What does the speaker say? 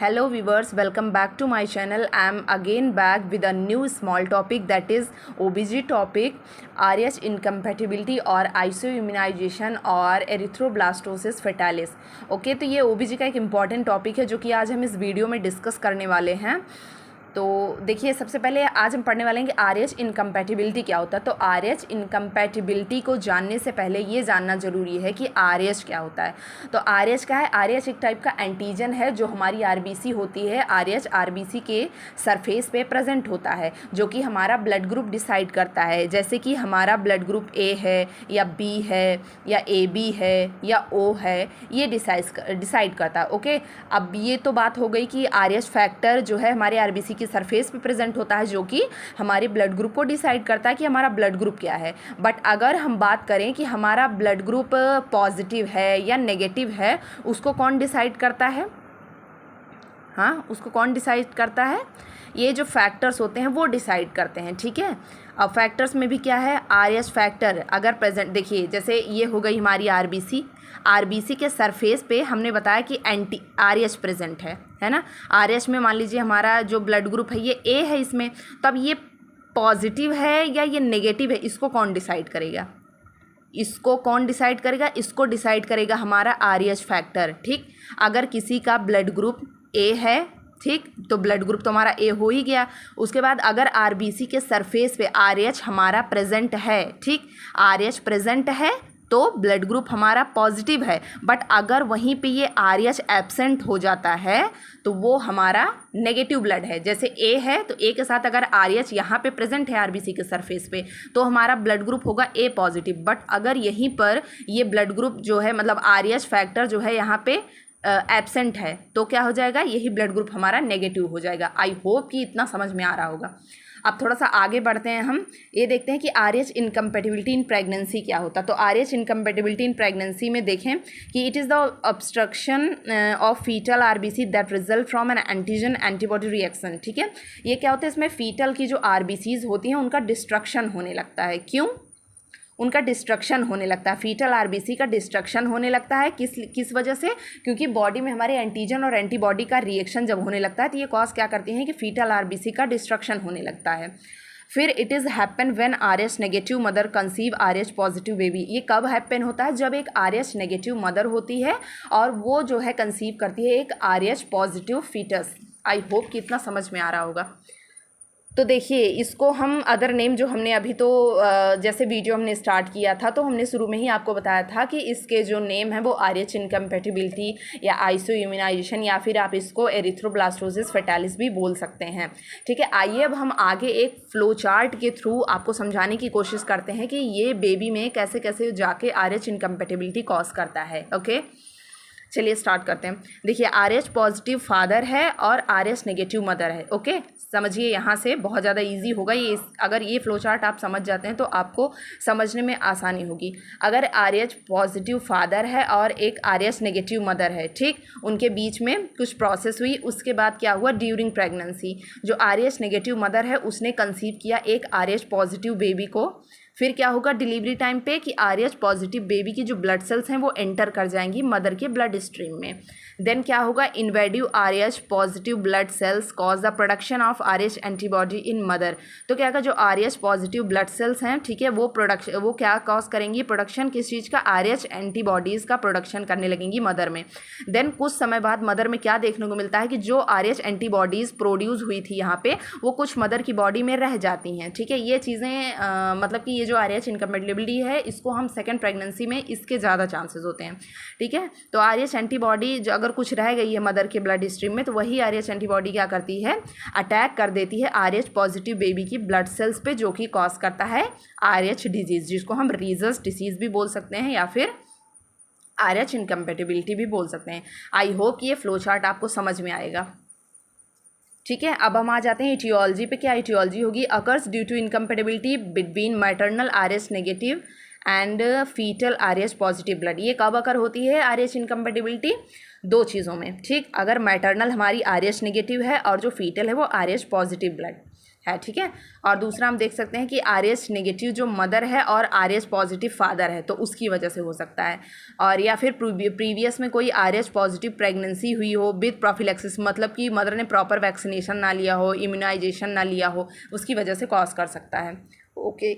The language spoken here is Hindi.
Hello viewers, welcome back to my channel. I am again back with a new small topic, that is OBG topic, RH incompatibility और isoimmunization और एरिथ्रोब्लास्टोसिस फेटालिस। ओके, तो ये OBG का एक इम्पॉर्टेंट टॉपिक है जो कि आज हम इस वीडियो में डिस्कस करने वाले हैं। तो देखिए, सबसे पहले आज हम पढ़ने वाले हैं कि RH इनकम्पैटिबिलिटी क्या होता है। तो RH इनकम्पैटिबिलिटी को जानने से पहले ये जानना ज़रूरी है कि RH क्या होता है। तो RH क्या है? RH एक टाइप का एंटीजन है जो हमारी RBC होती है। RH RBC के सरफेस पे प्रेजेंट होता है जो कि हमारा ब्लड ग्रुप डिसाइड करता है। जैसे कि हमारा ब्लड ग्रुप A है या B है या AB है या O है, ये डिसाइड करता है। ओके, अब ये तो बात हो गई कि RH फैक्टर जो है हमारे RBC की सरफेस पे प्रेजेंट होता है जो कि हमारे ब्लड ग्रुप को डिसाइड करता है कि हमारा ब्लड ग्रुप क्या है। बट अगर हम बात करें कि हमारा ब्लड ग्रुप पॉजिटिव है या नेगेटिव है, उसको कौन डिसाइड करता है? हाँ, उसको कौन डिसाइड करता है? ये जो फैक्टर्स होते हैं वो डिसाइड करते हैं। ठीक है, अब फैक्टर्स में भी क्या है? RH फैक्टर अगर प्रेजेंट, देखिए जैसे ये हो गई हमारी RBC के सरफेस पे हमने बताया कि एंटी RH प्रेजेंट है ना। RH में मान लीजिए हमारा जो ब्लड ग्रुप है ये A है इसमें, तब ये पॉजिटिव है या ये नेगेटिव है, इसको कौन डिसाइड करेगा? इसको डिसाइड करेगा हमारा RH फैक्टर। ठीक, अगर किसी का ब्लड ग्रुप A है, ठीक, तो ब्लड ग्रुप तो हमारा A हो ही गया। उसके बाद अगर RBC के सरफेस पे RH हमारा प्रेजेंट है, ठीक, RH प्रेजेंट है तो ब्लड ग्रुप हमारा पॉजिटिव है। बट अगर वहीं पे ये RH एब्सेंट हो जाता है तो वो हमारा नेगेटिव ब्लड है। जैसे A है तो A के साथ अगर RH यहाँ पे प्रेजेंट है RBC के सरफेस पे तो हमारा ब्लड ग्रुप होगा A पॉजिटिव। बट अगर यहीं पर ये ब्लड ग्रुप जो है, मतलब RH फैक्टर जो है यहाँ पे एब्सेंट है, तो क्या हो जाएगा? यही ब्लड ग्रुप हमारा नेगेटिव हो जाएगा। आई होप कि इतना समझ में आ रहा होगा। अब थोड़ा सा आगे बढ़ते हैं, हम ये देखते हैं कि RH इनकम्पैटिबिलिटी इन प्रेगनेंसी क्या होता है। तो RH इनकम्पैटिबिलिटी इन प्रेगनेंसी में देखें कि it is the obstruction of fetal RBC that result from an antigen antibody reaction. ठीक है, ये क्या होता है? इसमें फीटल की जो RBCs होती हैं उनका डिस्ट्रक्शन होने लगता है। क्यों उनका डिस्ट्रक्शन होने लगता है? फीटल RBC का डिस्ट्रक्शन होने लगता है किस वजह से? क्योंकि बॉडी में हमारे एंटीजन और एंटीबॉडी का रिएक्शन जब होने लगता है तो ये कॉज क्या करती हैं कि फीटल RBC का डिस्ट्रक्शन होने लगता है। फिर it is happen when RH negative mother conceive RH positive baby. ये कब हैपन होता है? जब एक RH नेगेटिव मदर होती है और वो जो है कंसीव करती है एक RH positive fetus. I hope कि इतना समझ में आ रहा होगा। तो देखिए, इसको हम अदर नेम जो हमने अभी तो जैसे वीडियो हमने स्टार्ट किया था तो हमने शुरू में ही आपको बताया था कि इसके जो नेम है वो RH इनकम्पैटिबिलिटी या आइसोइम्यूनाइजेशन या फिर आप इसको एरिथ्रोब्लास्टोसिस फेटालिस भी बोल सकते हैं। ठीक है, आइए अब हम आगे एक फ्लो चार्ट के थ्रू आपको समझाने की कोशिश करते हैं कि ये बेबी में कैसे कैसे जाके RH इनकम्पैटिबिलिटी कॉज करता है। ओके, चलिए स्टार्ट करते हैं। देखिए, RH पॉजिटिव फादर है और RH नेगेटिव मदर है। ओके, समझिए, यहाँ से बहुत ज़्यादा इजी होगा ये। अगर ये फ्लो चार्ट आप समझ जाते हैं तो आपको समझने में आसानी होगी। अगर RH पॉजिटिव फादर है और एक RH नेगेटिव मदर है, ठीक, उनके बीच में कुछ प्रोसेस हुई, उसके बाद क्या हुआ? ड्यूरिंग प्रेगनेंसी जो RH नेगेटिव मदर है उसने कंसीव किया एक RH पॉजिटिव बेबी को। फिर क्या होगा डिलीवरी टाइम पे कि RH पॉजिटिव बेबी की जो ब्लड सेल्स हैं वो एंटर कर जाएंगी मदर के ब्लड स्ट्रीम में। देन क्या होगा? इन्वेडिव RH positive blood cells cause the production of RH antibody in mother. तो क्या होगा? जो RH पॉजिटिव ब्लड सेल्स हैं, ठीक है, वो क्या कॉज करेंगी? प्रोडक्शन किस चीज़ का? RH एंटीबॉडीज़ का प्रोडक्शन करने लगेंगी मदर में। देन कुछ समय बाद मदर में क्या देखने को मिलता है कि जो RH एंटीबॉडीज़ प्रोड्यूस हुई थी यहाँ पे वो कुछ मदर की बॉडी में रह जाती हैं। ठीक है, ये चीज़ें मतलब कि ये जो RH इनकम्पैटिबिलिटी है इसको हम सेकेंड प्रेगनेंसी में इसके ज़्यादा चांसेस होते हैं। ठीक है, तो RH एंटीबॉडी जो अगर कुछ रह गई है मदर के ब्लड स्ट्रीम में तो वही RH एंटीबॉडी क्या करती है? अटैक कर देती है RH पॉजिटिव बेबी की ब्लड सेल्स पे, जो कि कॉज करता है RH डिजीज़, जिसको हम रीजर्स डिसीज़ भी बोल सकते हैं या फिर RH इनकम्पैटिबिलिटी भी बोल सकते हैं। आई होप कि ये फ्लो चार्ट आपको समझ में आएगा। ठीक है, अब हम आ जाते हैं इटियोलॉजी पे। क्या इटियोलॉजी होगी? Occurs due to incompatibility between maternal RH negative and fetal RH positive blood. ये कब अकर होती है RH इनकम्पैटिबिलिटी? दो चीज़ों में। ठीक, अगर मैटरनल हमारी RH नेगेटिव है और जो फीटल है वो RH पॉजिटिव ब्लड। है, ठीक है। और दूसरा हम देख सकते हैं कि RH नेगेटिव जो मदर है और RH पॉजिटिव फादर है, तो उसकी वजह से हो सकता है। और या फिर प्रीवियस में कोई RH पॉजिटिव प्रेगनेंसी हुई हो विद प्रोफिलैक्सिस, मतलब कि मदर ने प्रॉपर वैक्सीनेशन ना लिया हो, इम्यूनाइजेशन ना लिया हो, उसकी वजह से कॉज कर सकता है। ओके।